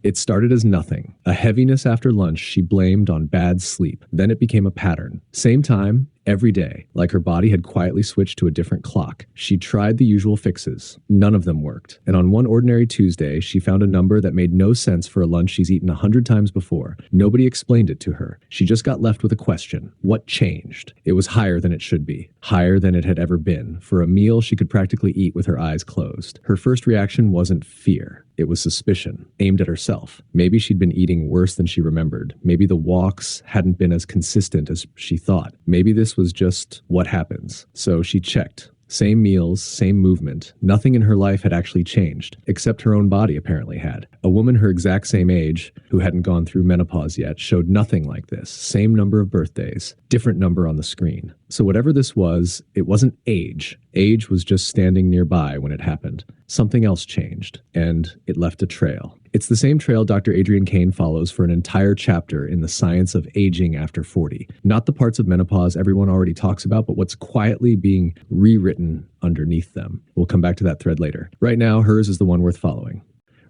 It started as nothing. A heaviness after lunch she blamed on bad sleep. Then it became a pattern. Same time, every day, like her body had quietly switched to a different clock. She tried the usual fixes. None of them worked. And on one ordinary Tuesday, she found a number that made no sense for a lunch she's eaten 100 times before. Nobody explained it to her. She just got left with a question. What changed? It was higher than it should be. Higher than it had ever been. For a meal she could practically eat with her eyes closed. Her first reaction wasn't fear. It was suspicion, aimed at herself. Maybe she'd been eating worse than she remembered. Maybe the walks hadn't been as consistent as she thought. Maybe this was just what happens. So she checked. Same meals, same movement. Nothing in her life had actually changed, except her own body apparently had. A woman her exact same age, who hadn't gone through menopause yet, showed nothing like this. Same number of birthdays, different number on the screen. So whatever this was, it wasn't age. Age was just standing nearby when it happened. Something else changed, and it left a trail. It's the same trail Dr. Adrian Kane follows for an entire chapter in The Science of Aging After 40. Not the parts of menopause everyone already talks about, but what's quietly being rewritten underneath them. We'll come back to that thread later. Right now, hers is the one worth following.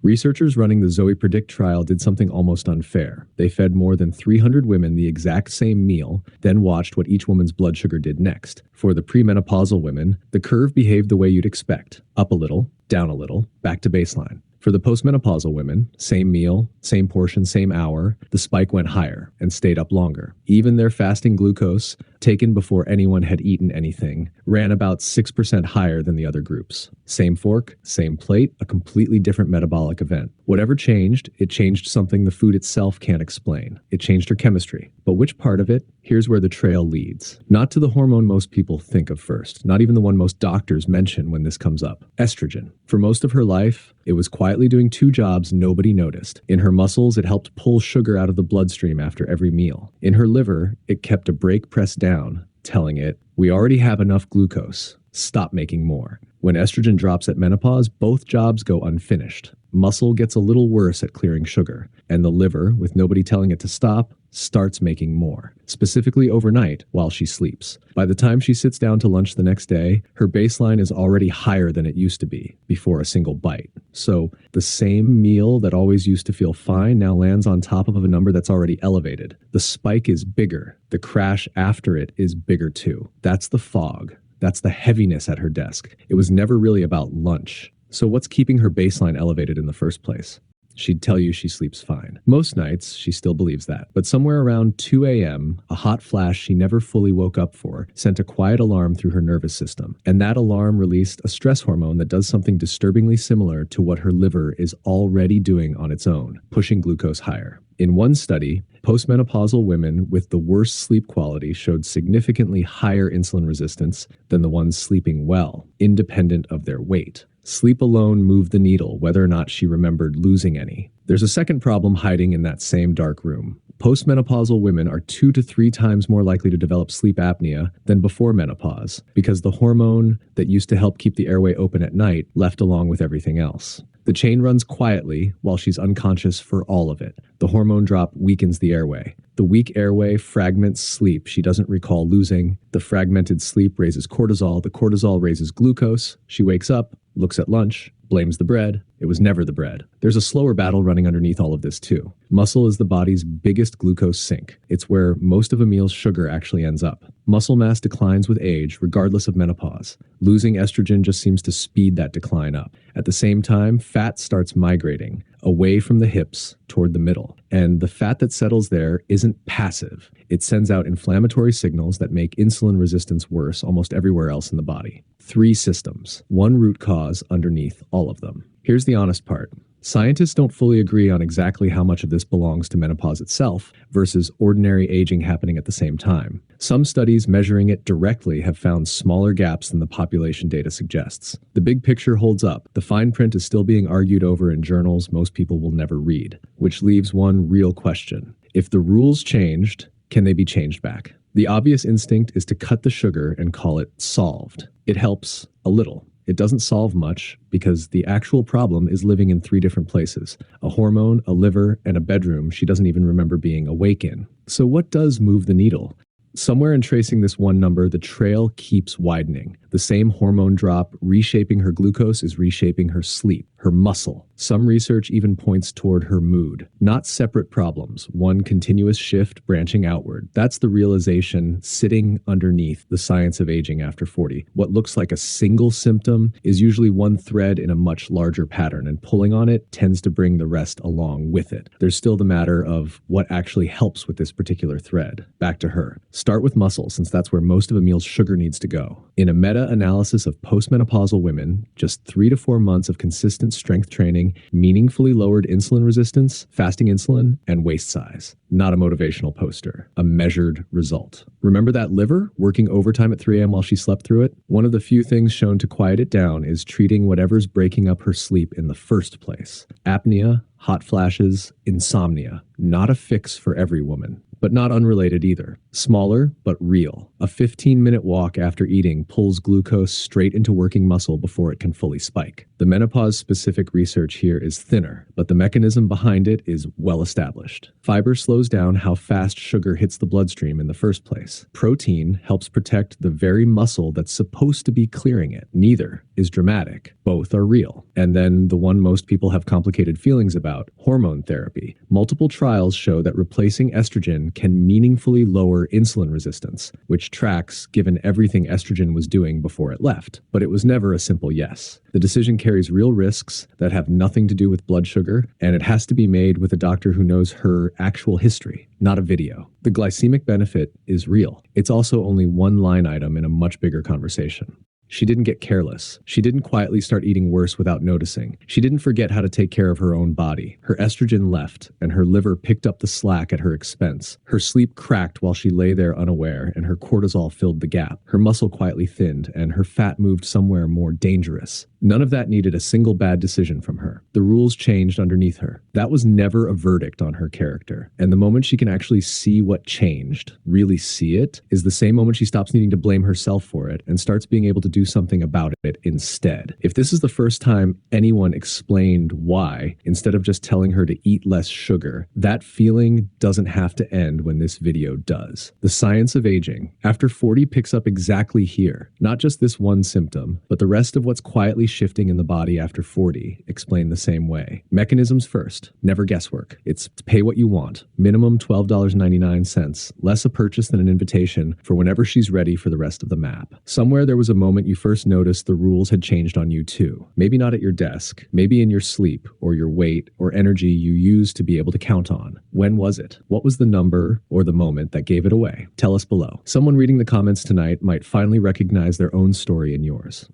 Researchers running the Zoe PREDICT trial did something almost unfair. They fed more than 300 women the exact same meal, then watched what each woman's blood sugar did next. For the premenopausal women, the curve behaved the way you'd expect. Up a little, down a little, back to baseline. For the postmenopausal women, same meal, same portion, same hour, the spike went higher and stayed up longer. Even their fasting glucose, taken before anyone had eaten anything, ran about 6% higher than the other groups. Same fork, same plate, a completely different metabolic event. Whatever changed, it changed something the food itself can't explain. It changed her chemistry. But which part of it? Here's where the trail leads. Not to the hormone most people think of first, not even the one most doctors mention when this comes up. Estrogen. For most of her life, it was quietly doing two jobs nobody noticed. In her muscles, it helped pull sugar out of the bloodstream after every meal. In her liver, it kept a brake pressed down, telling it, "We already have enough glucose. Stop making more." When estrogen drops at menopause, both jobs go unfinished. Muscle gets a little worse at clearing sugar, and the liver, with nobody telling it to stop, starts making more, specifically overnight while she sleeps. By the time she sits down to lunch the next day, her baseline is already higher than it used to be before a single bite. So the same meal that always used to feel fine now lands on top of a number that's already elevated. The spike is bigger. The crash after it is bigger too. That's the fog. That's the heaviness at her desk. It was never really about lunch. So what's keeping her baseline elevated in the first place? She'd tell you she sleeps fine. Most nights, she still believes that. But somewhere around 2 a.m., a hot flash she never fully woke up for sent a quiet alarm through her nervous system. And that alarm released a stress hormone that does something disturbingly similar to what her liver is already doing on its own, pushing glucose higher. In one study, postmenopausal women with the worst sleep quality showed significantly higher insulin resistance than the ones sleeping well, independent of their weight. Sleep alone moved the needle, whether or not she remembered losing any. There's a second problem hiding in that same dark room. Postmenopausal women are 2 to 3 times more likely to develop sleep apnea than before menopause, because the hormone that used to help keep the airway open at night left along with everything else. The chain runs quietly while she's unconscious for all of it. The hormone drop weakens the airway. The weak airway fragments sleep she doesn't recall losing. The fragmented sleep raises cortisol. The cortisol raises glucose. She wakes up, looks at lunch, blames the bread. It was never the bread. There's a slower battle running underneath all of this too. Muscle is the body's biggest glucose sink. It's where most of a meal's sugar actually ends up. Muscle mass declines with age, regardless of menopause. Losing estrogen just seems to speed that decline up. At the same time, fat starts migrating away from the hips toward the middle. And the fat that settles there isn't passive. It sends out inflammatory signals that make insulin resistance worse almost everywhere else in the body. 3 systems, one root cause underneath all of them. Here's the honest part. Scientists don't fully agree on exactly how much of this belongs to menopause itself versus ordinary aging happening at the same time. Some studies measuring it directly have found smaller gaps than the population data suggests. The big picture holds up. The fine print is still being argued over in journals most people will never read, which leaves one real question. If the rules changed, can they be changed back? The obvious instinct is to cut the sugar and call it solved. It helps a little. It doesn't solve much because the actual problem is living in 3 different places: a hormone, a liver, and a bedroom she doesn't even remember being awake in. So what does move the needle? Somewhere in tracing this one number, the trail keeps widening. The same hormone drop reshaping her glucose is reshaping her sleep. her muscle. Some research even points toward her mood. Not separate problems, one continuous shift branching outward. That's the realization sitting underneath the science of aging after 40. What looks like a single symptom is usually one thread in a much larger pattern, and pulling on it tends to bring the rest along with it. There's still the matter of what actually helps with this particular thread. Back to her. Start with muscle, since that's where most of Emile's sugar needs to go. In a meta-analysis of postmenopausal women, just 3 to 4 months of consistent strength training meaningfully lowered insulin resistance, fasting insulin, and waist size. Not a motivational poster, a measured result. Remember that liver working overtime at 3 a.m. while she slept through it? One of the few things shown to quiet it down is treating whatever's breaking up her sleep in the first place. Apnea, hot flashes, insomnia. Not a fix for every woman, but not unrelated either. Smaller, but real. A 15-minute walk after eating pulls glucose straight into working muscle before it can fully spike. The menopause-specific research here is thinner, but the mechanism behind it is well established. Fiber slows down how fast sugar hits the bloodstream in the first place. Protein helps protect the very muscle that's supposed to be clearing it. Neither is dramatic. Both are real. And then the one most people have complicated feelings about, hormone therapy. Multiple trials show that replacing estrogen can meaningfully lower insulin resistance, which tracks given everything estrogen was doing before it left. But it was never a simple yes. The decision carries real risks that have nothing to do with blood sugar, and it has to be made with a doctor who knows her actual history, not a video. The glycemic benefit is real. It's also only one line item in a much bigger conversation. She didn't get careless. She didn't quietly start eating worse without noticing. She didn't forget how to take care of her own body. Her estrogen left, and her liver picked up the slack at her expense. Her sleep cracked while she lay there unaware, and her cortisol filled the gap. Her muscle quietly thinned, and her fat moved somewhere more dangerous. None of that needed a single bad decision from her. The rules changed underneath her. That was never a verdict on her character. And the moment she can actually see what changed, really see it, is the same moment she stops needing to blame herself for it and starts being able to do something about it instead. If this is the first time anyone explained why, instead of just telling her to eat less sugar, that feeling doesn't have to end when this video does. The science of aging, after 40, picks up exactly here. Not just this one symptom, but the rest of what's quietly shifting in the body after 40, explained the same way. Mechanisms first, never guesswork. It's pay what you want. Minimum $12.99, less a purchase than an invitation for whenever she's ready for the rest of the map. Somewhere there was a moment you first noticed the rules had changed on you too. Maybe not at your desk, maybe in your sleep or your weight or energy you used to be able to count on. When was it? What was the number or the moment that gave it away? Tell us below. Someone reading the comments tonight might finally recognize their own story in yours.